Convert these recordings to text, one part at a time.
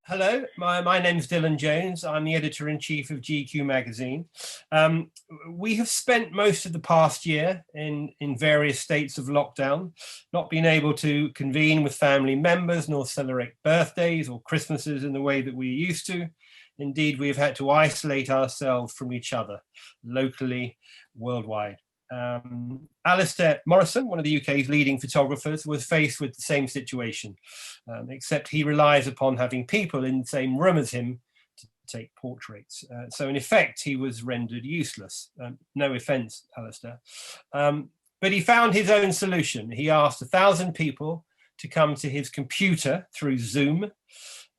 Hello, my name's Dylan Jones. I'm the editor-in-chief of GQ magazine. We have spent most of the past year in various states of lockdown, not being able to convene with family members nor celebrate birthdays or Christmases in the way that we used to. Indeed, we've had to isolate ourselves from each other, locally, worldwide. Alistair Morrison, one of the UK's leading photographers, was faced with the same situation, except he relies upon having people in the same room as him to take portraits. So in effect, he was rendered useless. No offence, Alistair. But he found his own solution. He asked 1,000 people to come to his computer through Zoom,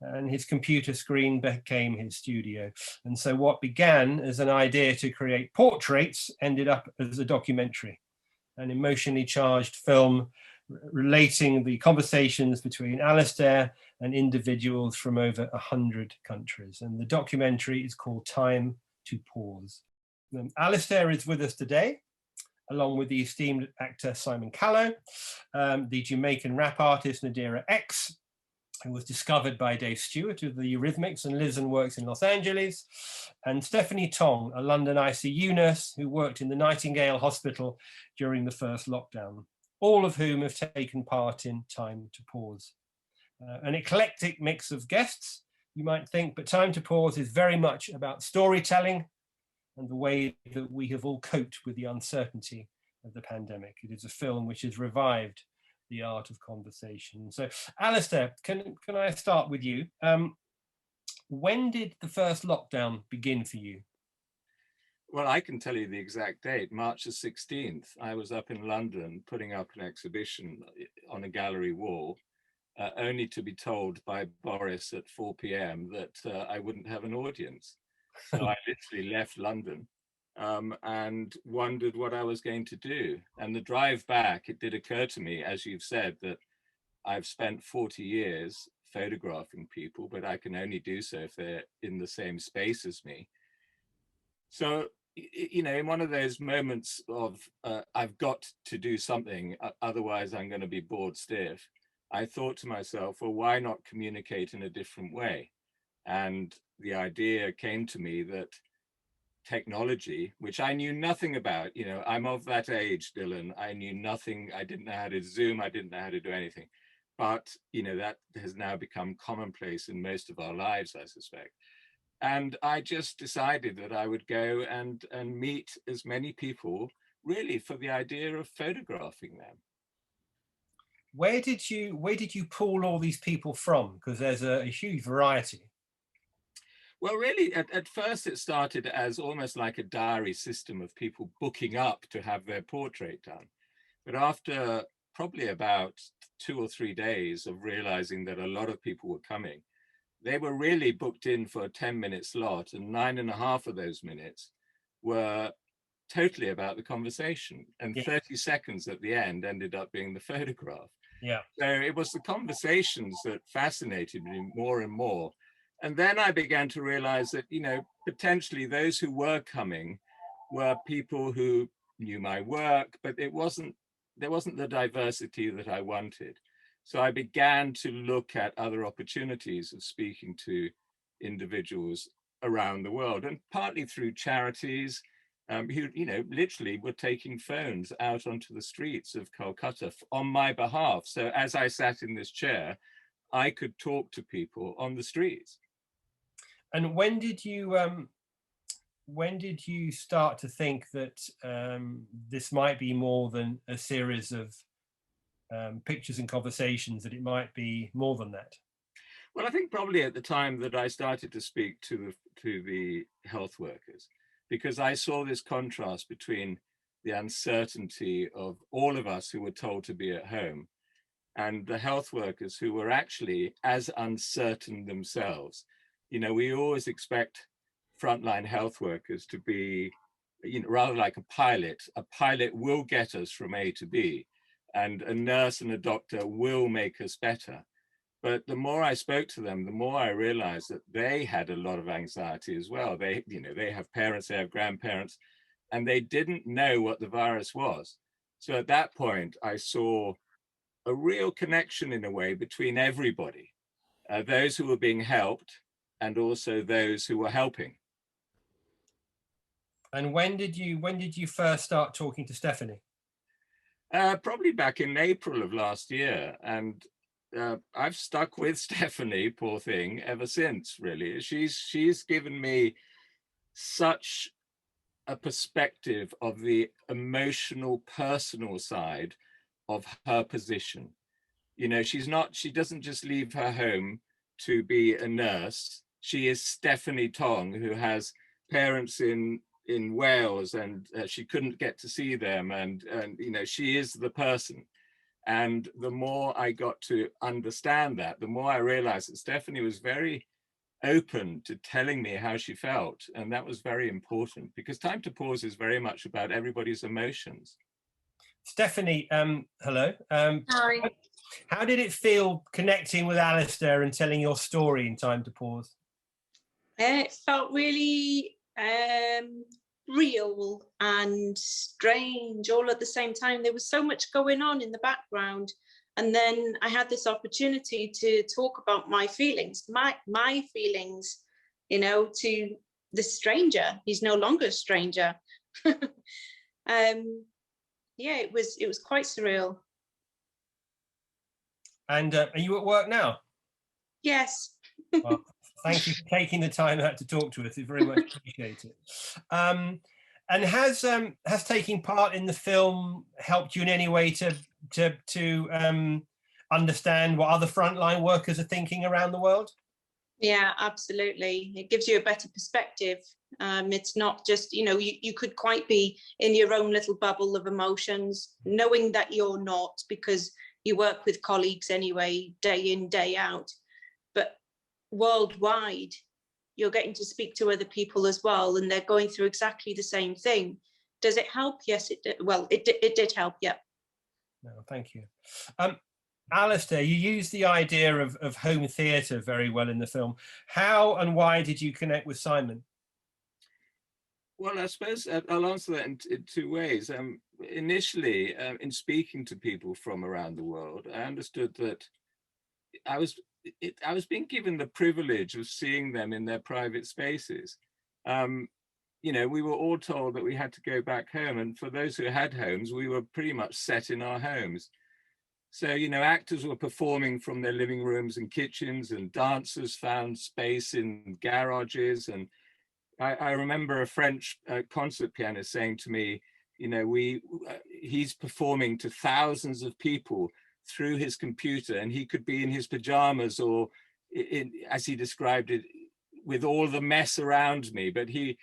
and his computer screen became his studio. And so what began as an idea to create portraits ended up as a documentary, an emotionally charged film relating the conversations between Alistair and individuals from over 100 countries. And the documentary is called Time to Pause. Alistair is with us today, along with the esteemed actor Simon Callow, the Jamaican rap artist Nadirah-x, who was discovered by Dave Stewart of the Eurythmics and lives and works in Los Angeles, and Stephanie Tonge, a London ICU nurse who worked in the Nightingale Hospital during the first lockdown, all of whom have taken part in Time to Pause. An eclectic mix of guests, you might think, but Time to Pause is very much about storytelling and the way that we have all coped with the uncertainty of the pandemic. It is a film which has revived the art of conversation. So, Alistair, can I start with you? When did the first lockdown begin for you? Well, I can tell you the exact date, March the 16th. I was up in London putting up an exhibition on a gallery wall, only to be told by Boris at 4 p.m. that I wouldn't have an audience. So I literally left London and wondered what I was going to do. And the drive back, it did occur to me, as you've said, that I've spent 40 years photographing people, but I can only do so if they're in the same space as me. So, in one of those moments of I've got to do something, otherwise I'm going to be bored stiff, I thought to myself, well, why not communicate in a different way? And the idea came to me that technology, which I knew nothing about, I'm of that age, Dylan. I knew nothing. I didn't know how to Zoom. I didn't know how to do anything. But, that has now become commonplace in most of our lives, I suspect. And I just decided that I would go and meet as many people really for the idea of photographing them. Where did you pull all these people from? Because there's a huge variety. Well, really, at first it started as almost like a diary system of people booking up to have their portrait done. But after probably about 2 or 3 days of realizing that a lot of people were coming, they were really booked in for a 10-minute slot, and 9.5 of those minutes were totally about the conversation. And 30 seconds at the end ended up being the photograph. Yeah. So it was the conversations that fascinated me more and more. And then I began to realize that, potentially those who were coming were people who knew my work, but there wasn't the diversity that I wanted. So I began to look at other opportunities of speaking to individuals around the world, and partly through charities who, literally were taking phones out onto the streets of Calcutta on my behalf. So as I sat in this chair, I could talk to people on the streets. And when did you start to think that this might be more than a series of pictures and conversations, that it might be more than that? Well, I think probably at the time that I started to speak to the health workers, because I saw this contrast between the uncertainty of all of us who were told to be at home and the health workers who were actually as uncertain themselves. We always expect frontline health workers to be, rather like a pilot. A pilot will get us from A to B, and a nurse and a doctor will make us better. But the more I spoke to them, the more I realized that they had a lot of anxiety as well. They have parents, they have grandparents, and they didn't know what the virus was. So at that point, I saw a real connection in a way between everybody. those who were being helped and also those who were helping. And when did you first start talking to Stephanie? Probably back in April of last year, and I've stuck with Stephanie, poor thing, ever since. Really, she's given me such a perspective of the emotional, personal side of her position. You know, she doesn't just leave her home to be a nurse. She is Stephanie Tonge, who has parents in Wales, and she couldn't get to see them, and you know, she is the person. And the more I got to understand that, the more I realized that Stephanie was very open to telling me how she felt, and that was very important, because Time to Pause is very much about everybody's emotions. Stephanie, hello. Hi. How did it feel connecting with Alistair and telling your story in Time to Pause? It felt really real and strange all at the same time. There was so much going on in the background, and then I had this opportunity to talk about my feelings, my feelings, you know, to the stranger. He's no longer a stranger. Yeah, it was quite surreal. And are you at work now? Yes. Well, thank you for taking the time out to talk to us. We very much appreciate it. And has taking part in the film helped you in any way to understand what other frontline workers are thinking around the world? Yeah, absolutely. It gives you a better perspective. It's not just, you know, you could quite be in your own little bubble of emotions, knowing that you're not, because you work with colleagues anyway, day in, day out. But worldwide, you're getting to speak to other people as well, and they're going through exactly the same thing. Does it help? Yes, it did. Well, it did help, yeah. No, thank you. Alistair, you used the idea of home theatre very well in the film. How and why did you connect with Simon? Well, I suppose I'll answer that in two ways. Initially, in speaking to people from around the world, I understood that I was being given the privilege of seeing them in their private spaces. You know, we were all told that we had to go back home, and for those who had homes, we were pretty much set in our homes. So, you know, actors were performing from their living rooms and kitchens, and dancers found space in garages. And I remember a French concert pianist saying to me, you know, he's performing to thousands of people through his computer, and he could be in his pajamas or, as he described it, with all the mess around me. But he,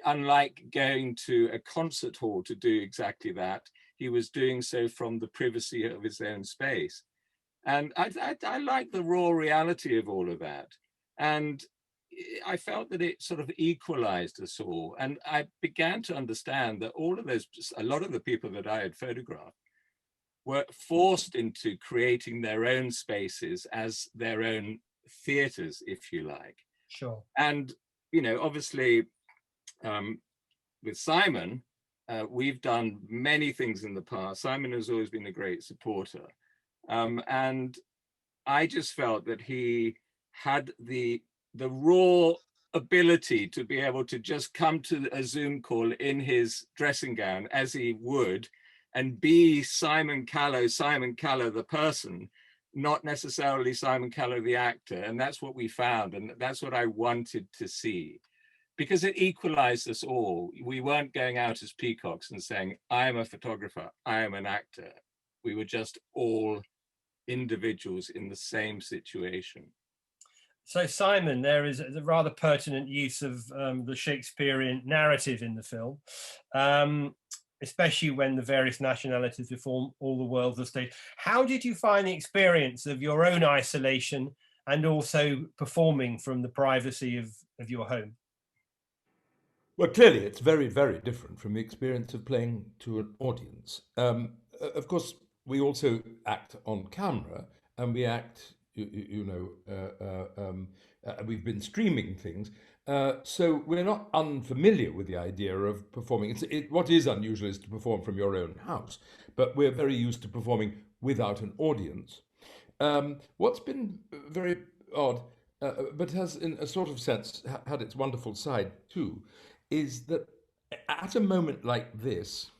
unlike going to a concert hall to do exactly that, he was doing so from the privacy of his own space. And I like the raw reality of all of that. And I felt that it sort of equalized us all. And I began to understand that a lot of the people that I had photographed were forced into creating their own spaces as their own theaters, if you like. Sure. And, you know, obviously, with Simon, we've done many things in the past. Simon has always been a great supporter. And I just felt that he had the raw ability to be able to just come to a Zoom call in his dressing gown as he would, and be Simon Callow the person, not necessarily Simon Callow the actor. And that's what we found, and that's what I wanted to see, because it equalized us all. We weren't going out as peacocks and saying, I am a photographer, I am an actor. We were just all individuals in the same situation. So, Simon, there is a rather pertinent use of the Shakespearean narrative in the film, especially when the various nationalities perform all the worlds of stage. How did you find the experience of your own isolation and also performing from the privacy of your home? Well, clearly, it's very, very different from the experience of playing to an audience. Of course, we also act on camera, and we act, we've been streaming things, so we're not unfamiliar with the idea of performing. What is unusual is to perform from your own house, but we're very used to performing without an audience. What's been very odd, but has, in a sort of sense, had its wonderful side too, is that at a moment like this,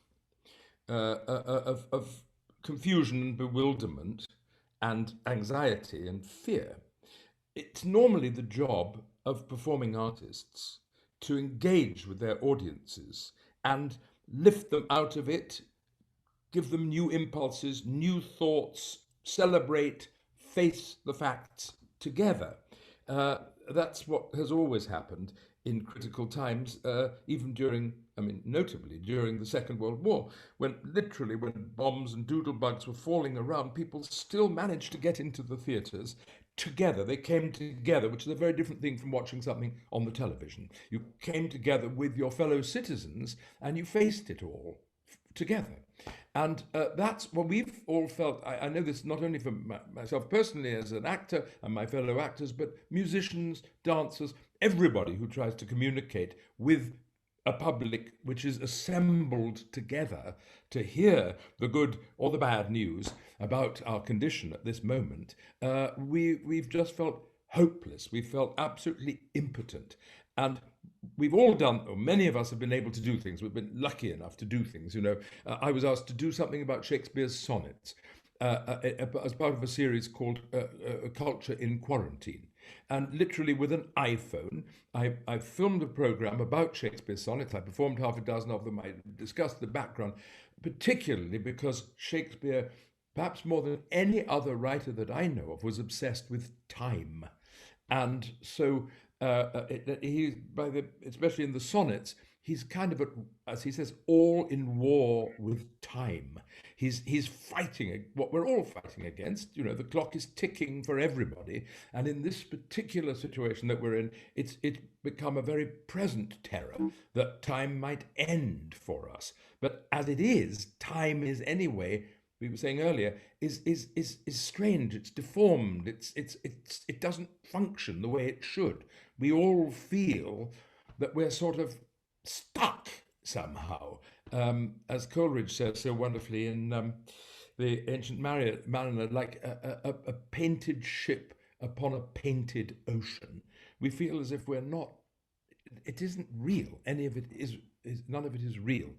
of confusion and bewilderment and anxiety and fear, it's normally the job of performing artists to engage with their audiences and lift them out of it, give them new impulses, new thoughts, celebrate, face the facts together. That's what has always happened in critical times, even during, I mean, notably during the Second World War, when literally when bombs and doodlebugs were falling around, people still managed to get into the theatres together. They came together, which is a very different thing from watching something on the television. You came together with your fellow citizens and you faced it all together. And that's what we've all felt. I know this not only for myself personally as an actor and my fellow actors, but musicians, dancers, everybody who tries to communicate with a public which is assembled together to hear the good or the bad news about our condition at this moment. We've just felt hopeless. We felt absolutely impotent. And we've all done, or many of us have been able to do things. We've been lucky enough to do things. You know, I was asked to do something about Shakespeare's sonnets as part of a series called Culture in Quarantine. And literally with an iPhone, I filmed a program about Shakespeare's sonnets. I performed half a dozen of them. I discussed the background, particularly because Shakespeare, perhaps more than any other writer that I know of, was obsessed with time. And so especially in the sonnets, he's kind of, as he says, all in war with time. He's fighting what we're all fighting against. You know, the clock is ticking for everybody. And in this particular situation that we're in, it's become a very present terror that time might end for us. But as it is, time is anyway, we were saying earlier, is strange. It's deformed. It doesn't function the way it should. We all feel that we're sort of stuck somehow, as Coleridge says so wonderfully in the Ancient Mariner, like a painted ship upon a painted ocean. We feel as if we're not. It isn't real. Any of it is. None of it is real.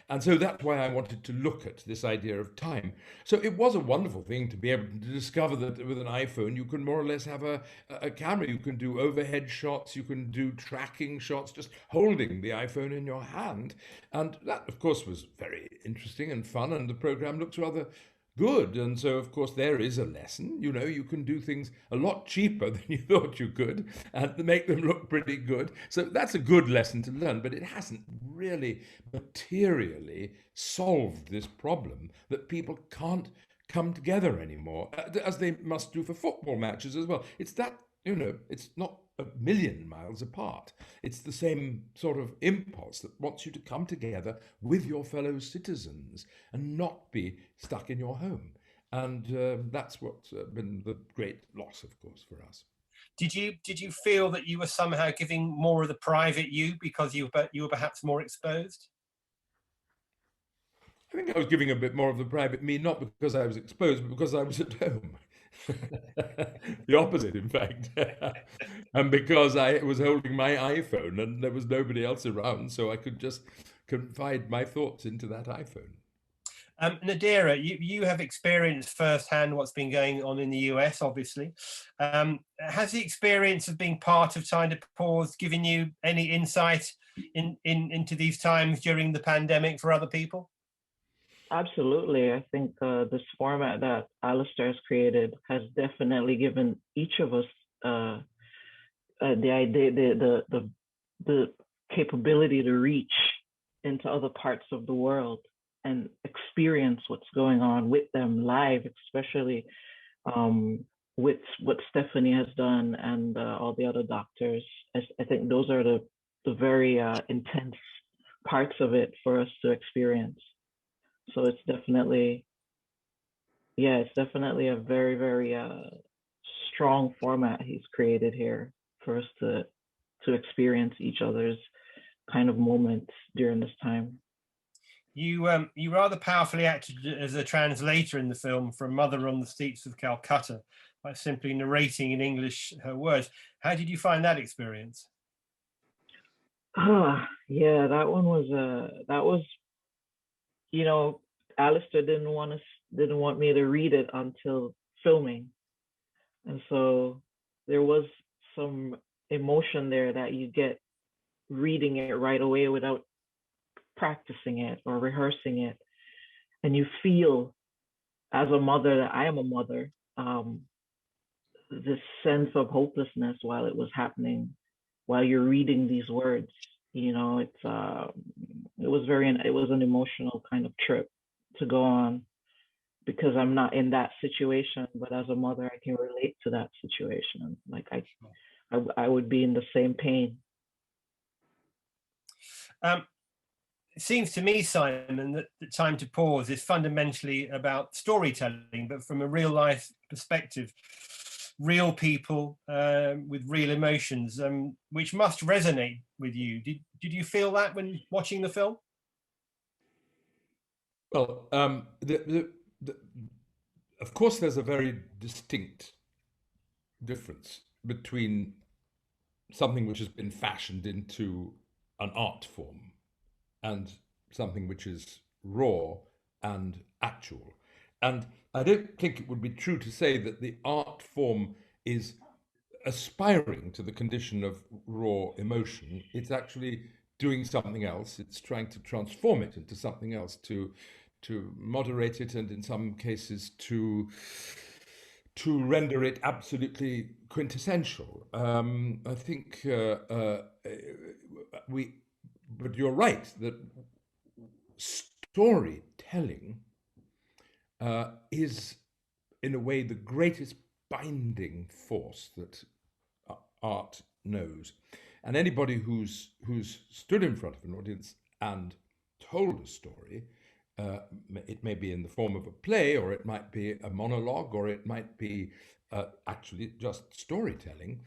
And so that's why I wanted to look at this idea of time. So it was a wonderful thing to be able to discover that with an iPhone, you can more or less have a camera. You can do overhead shots, you can do tracking shots, just holding the iPhone in your hand. And that, of course, was very interesting and fun. And the program looked rather good. And so, of course, there is a lesson. You know, you can do things a lot cheaper than you thought you could and make them look pretty good. So that's a good lesson to learn, but it hasn't really materially solved this problem that people can't come together anymore, as they must do for football matches as well. It's that, you know, it's not a million miles apart. It's the same sort of impulse that wants you to come together with your fellow citizens and not be stuck in your home. And that's what's been the great loss, of course, for us. Did you feel that you were somehow giving more of the private you because you were perhaps more exposed? I think I was giving a bit more of the private me, not because I was exposed, but because I was at home. The opposite, in fact. And because I was holding my iPhone and there was nobody else around, so I could just confide my thoughts into that iPhone. Nadirah, you have experienced firsthand what's been going on in the US, obviously. Has the experience of being part of Time to Pause given you any insight into these times during the pandemic for other people? Absolutely. I think this format that Alistair has created has definitely given each of us the idea, the capability to reach into other parts of the world and experience what's going on with them live, especially with what Stephanie has done and all the other doctors. I think those are the very intense parts of it for us to experience. So it's definitely, it's definitely a very, very strong format he's created here for us to experience each other's kind of moments during this time. You rather powerfully acted as a translator in the film from Mother on the Streets of Calcutta by simply narrating in English her words. How did you find that experience? Yeah, that one was Alistair didn't want me to read it until filming, and so there was some emotion there that you get reading it right away without practicing it or rehearsing it, and you feel, as a mother, that I am a mother, this sense of hopelessness while it was happening, while you're reading these words. It was an emotional kind of trip to go on, because I'm not in that situation, but as a mother, I can relate to that situation. Like I would be in the same pain. It seems to me, Simon, that the Time to Pause is fundamentally about storytelling, but from a real life perspective, real people with real emotions, which must resonate with you. Did you feel that when watching the film? Well, of course, there's a very distinct difference between something which has been fashioned into an art form and something which is raw and actual. And I don't think it would be true to say that the art form is aspiring to the condition of raw emotion. It's actually doing something else. It's trying to transform it into something else, to moderate it, and in some cases to render it absolutely quintessential. I think but you're right that storytelling is, in a way, the greatest binding force that art knows. And anybody who's stood in front of an audience and told a story, it may be in the form of a play, or it might be a monologue, or it might be actually just storytelling.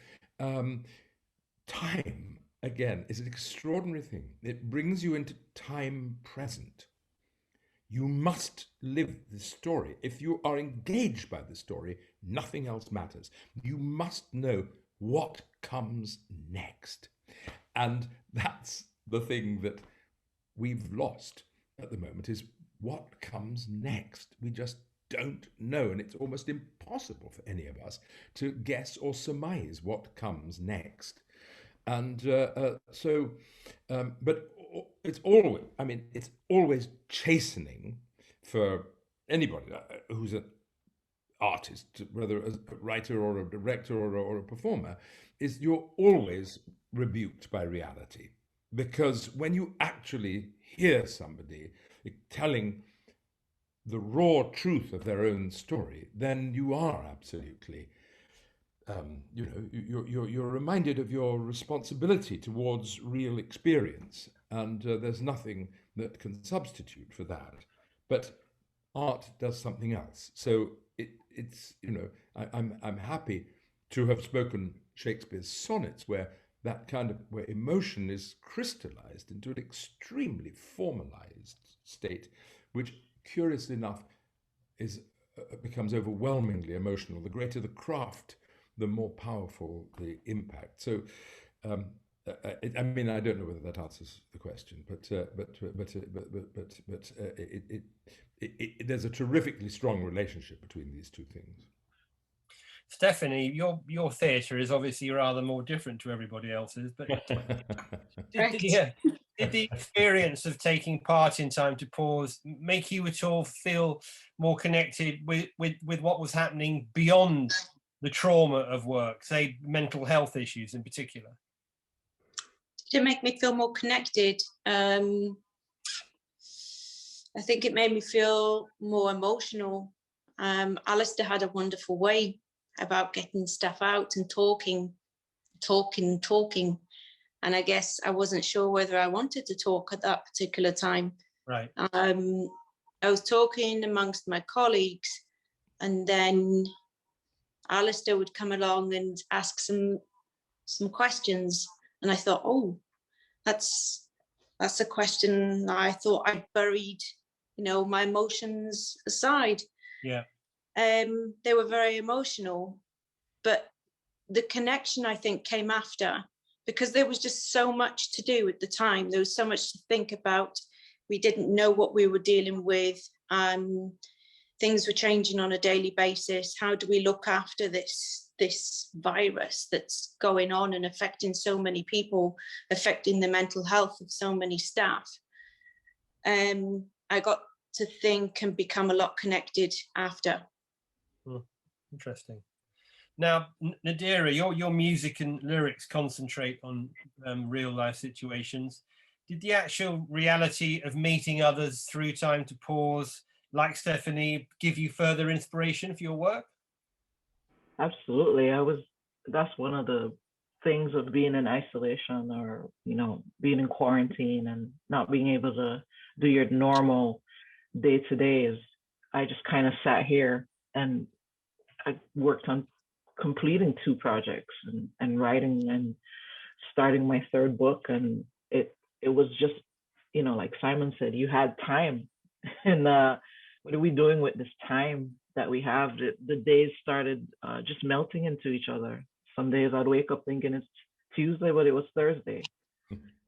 Time, again, is an extraordinary thing. It brings you into time present. You must live the story. If you are engaged by the story, nothing else matters. You must know what comes next. And that's the thing that we've lost at the moment, is what comes next. We just don't know, and it's almost impossible for any of us to guess or surmise what comes next. And but it's always chastening for anybody who's an artist, whether a writer or a director or a performer, is you're always rebuked by reality. Because when you actually hear somebody telling the raw truth of their own story, then you are absolutely, you're reminded of your responsibility towards real experience, and there's nothing that can substitute for that. But art does something else. So I'm happy to have spoken Shakespeare's sonnets, where where emotion is crystallized into an extremely formalized state, which, curiously enough, becomes overwhelmingly emotional. The greater the craft, the more powerful the impact. So, I don't know whether that answers the question, but there's a terrifically strong relationship between these two things. Stephanie, your theatre is obviously rather more different to everybody else's, but did the experience of taking part in Time to Pause make you at all feel more connected with what was happening beyond the trauma of work, say mental health issues in particular? Did it make me feel more connected? I think it made me feel more emotional. Alistair had a wonderful way about getting stuff out and talking. And I guess I wasn't sure whether I wanted to talk at that particular time. Right. I was talking amongst my colleagues, and then Alistair would come along and ask some questions. And I thought, oh, that's a question I thought I'd buried, my emotions aside. Yeah. They were very emotional. but the connection, I think, came after, because there was just so much to do at the time. There was so much to think about. We didn't know what we were dealing with. Things were changing on a daily basis. How do we look after this virus that's going on and affecting so many people, affecting the mental health of so many staff? I got to think and become a lot connected after. Interesting. Now, Nadirah, your music and lyrics concentrate on real life situations. Did the actual reality of meeting others through Time to Pause, like Stephanie, give you further inspiration for your work? Absolutely. That's one of the things of being in isolation, or, you know, being in quarantine and not being able to do your normal day-to-day, is I just kind of sat here and I worked on completing 2 projects and writing and starting my 3rd book. And it was just, you know, like Simon said, you had time. And what are we doing with this time that we have? The days started just melting into each other. Some days I'd wake up thinking it's Tuesday, but it was Thursday.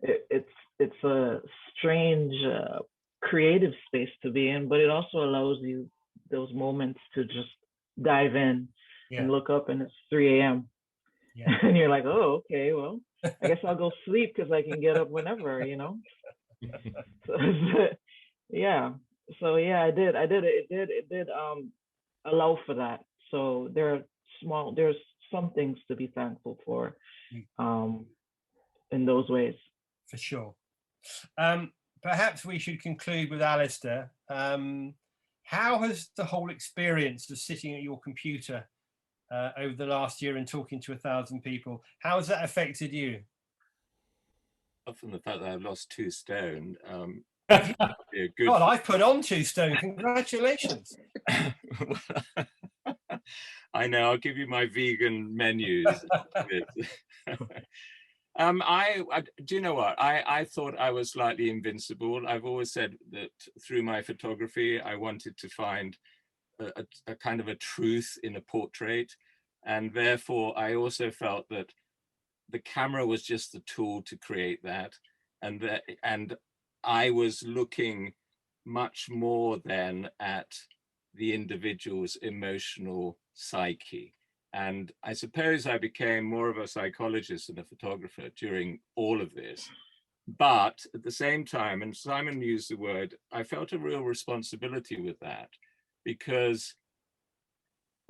It's a strange creative space to be in, but it also allows you those moments to just dive in and look up and it's 3 a.m. And you're like, oh, okay, well, I guess I'll go sleep because I can get up whenever, you know. So, yeah. So yeah, I did. It did allow for that. So there's some things to be thankful for in those ways. For sure. Perhaps we should conclude with Alistair. How has the whole experience of sitting at your computer over the last year and talking to 1,000 people, how has that affected you? Apart from the fact that I've lost 2 stone, God, I've put on 2 stone. Congratulations. I know. I'll give you my vegan menus. Do you know what? I thought I was slightly invincible. I've always said that through my photography, I wanted to find a kind of a truth in a portrait. And therefore, I also felt that the camera was just the tool to create that. And I was looking much more than at the individual's emotional psyche. And I suppose I became more of a psychologist than a photographer during all of this. But at the same time, and Simon used the word, I felt a real responsibility with that, because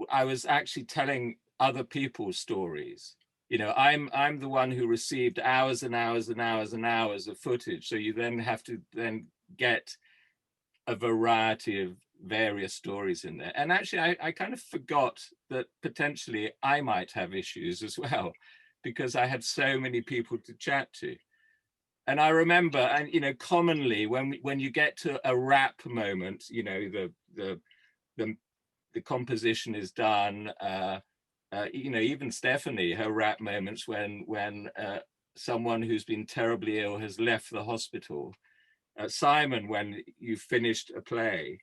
I was actually telling other people's stories. You know, I'm the one who received hours and hours and hours and hours of footage. So you then have to then get a variety of various stories in there. And actually, I kind of forgot that potentially I might have issues as well, because I had so many people to chat to. And I remember, and you know, commonly when you get to a rap moment, you know, the composition is done. You know, even Stephanie, her rap moments when someone who's been terribly ill has left the hospital. Simon, when you've finished a play,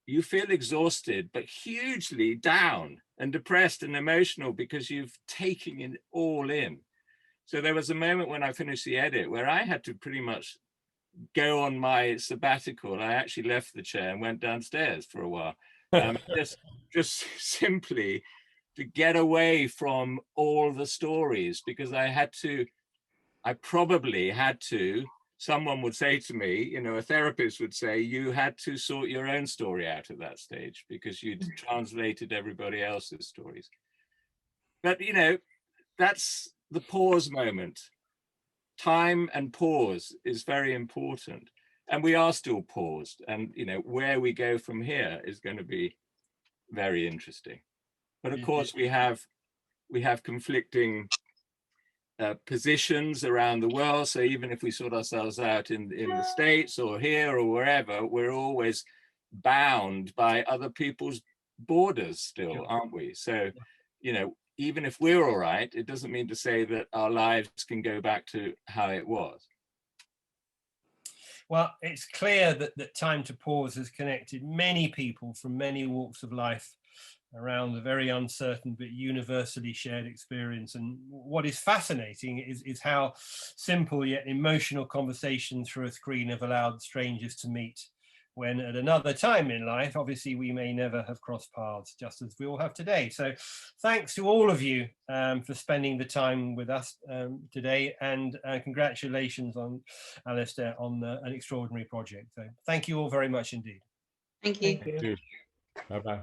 you feel exhausted, but hugely down and depressed and emotional because you've taken it all in. So there was a moment when I finished the edit where I had to pretty much go on my sabbatical. I actually left the chair and went downstairs for a while, just simply to get away from all the stories, because I probably had to, someone would say to me, you know, a therapist would say, you had to sort your own story out at that stage because you'd translated everybody else's stories. But, you know, that's the pause moment. Time and pause is very important. And we are still paused. And, you know, where we go from here is going to be very interesting. But of course, we have conflicting positions around the world. So even if we sort ourselves out in the States or here or wherever, we're always bound by other people's borders still, aren't we? So, you know, even if we're all right, it doesn't mean to say that our lives can go back to how it was. Well, it's clear that Time to Pause has connected many people from many walks of life around a very uncertain but universally shared experience. And what is fascinating is how simple yet emotional conversations through a screen have allowed strangers to meet, when at another time in life, obviously, we may never have crossed paths, just as we all have today. So thanks to all of you for spending the time with us today, and congratulations on Alistair on an extraordinary project. So thank you all very much indeed. Thank you. Thank you. Bye-bye.